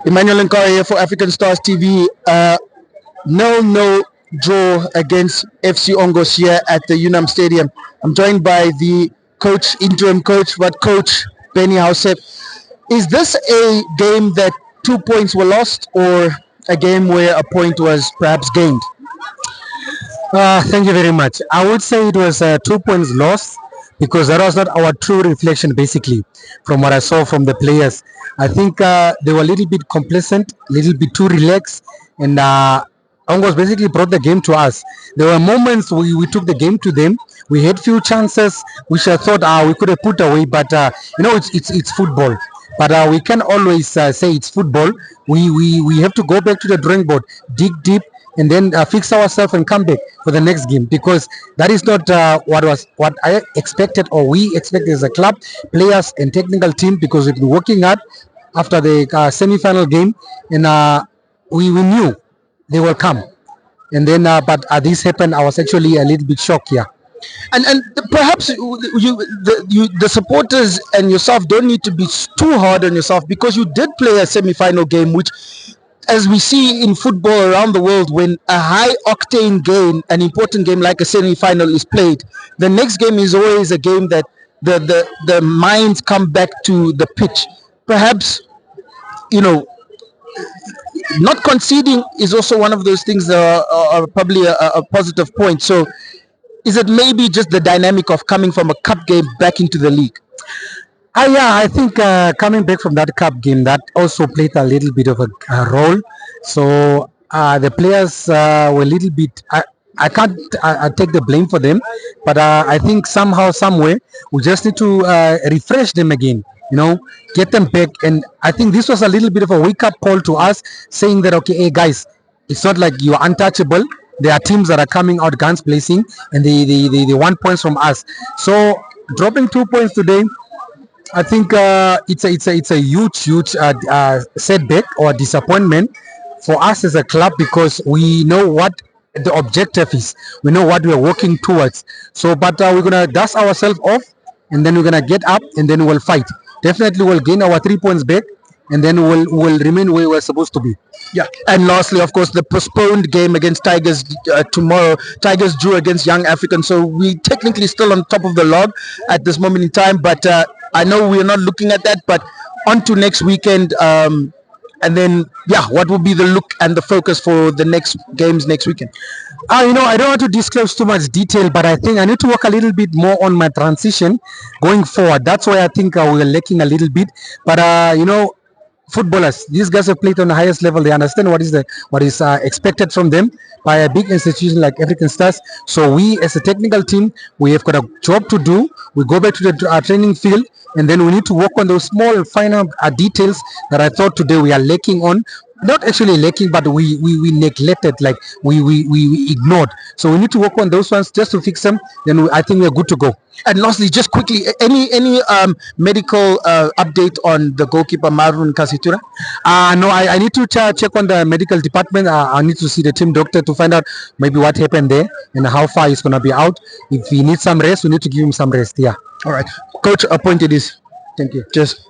Emmanuel Nkara here for African Stars TV. 0-0 draw against FC Ongos here at the Unam Stadium. I'm joined by the coach, interim coach, but Coach Benny Haoseb. Is this a game that 2 points were lost, or a game where a point was perhaps gained? Thank you very much. I would say it was 2 points lost because that was not our true reflection, basically, from what I saw from the players. I think they were a little bit complacent, a little bit too relaxed, and Ongos basically brought the game to us. There were moments we took the game to them. We had few chances which I thought we could have put away, but it's football. But we can always say it's football. We have to go back to the drawing board, dig deep, and then fix ourselves and come back for the next game, because that is not what I expected or we expected as a club, players and technical team, because we've been working hard after the semi-final game, and we knew they will come. And then but this happened. I was actually a little bit shocked here. And perhaps the supporters and yourself don't need to be too hard on yourself, because you did play a semi-final game, which, as we see in football around the world, when a high-octane game, an important game like a semi-final is played, the next game is always a game that the minds come back to the pitch. Perhaps, not conceding is also one of those things that are probably a positive point. So is it maybe just the dynamic of coming from a cup game back into the league? Yeah, I think coming back from that cup game, that also played a little bit of a role. So the players were a little bit. I can't take the blame for them, but I think somehow, somewhere, we just need to refresh them again. Get them back. And I think this was a little bit of a wake-up call to us, saying that, okay, hey guys, it's not like you're untouchable. There are teams that are coming out guns blazing, and they want points from us. So dropping 2 points today, I think it's a huge setback or disappointment for us as a club, because we know what the objective is. We know what we're working towards. So, but we're gonna dust ourselves off, and then we're gonna get up, and then we'll fight. Definitely, we'll gain our 3 points back, and then we'll remain where we're supposed to be. Yeah, and lastly, of course, the postponed game against Tigers tomorrow. Tigers drew against Young African, so we technically still on top of the log at this moment in time. But I know we're not looking at that. But on to next weekend, and then what will be the look and the focus for the next games next weekend? I don't want to disclose too much detail, but I think I need to work a little bit more on my transition going forward. That's why I think we're lacking a little bit. But footballers, these guys have played on the highest level. They understand what is expected from them by a big institution like African Stars. So we, as a technical team, we have got a job to do. We go back to the training field, and then we need to work on those small, final details that I thought today we are lacking on. Not actually lacking, but we neglected, like we ignored. So we need to work on those ones just to fix them. Then I think we're good to go. And lastly, just quickly, any medical update on the goalkeeper Marun Kasitura? No, I need to check on the medical department. I need to see the team doctor to find out maybe what happened there and how far he's going to be out. If he needs some rest, we need to give him some rest. Yeah. All right. Coach, appointed is. Thank you. Cheers.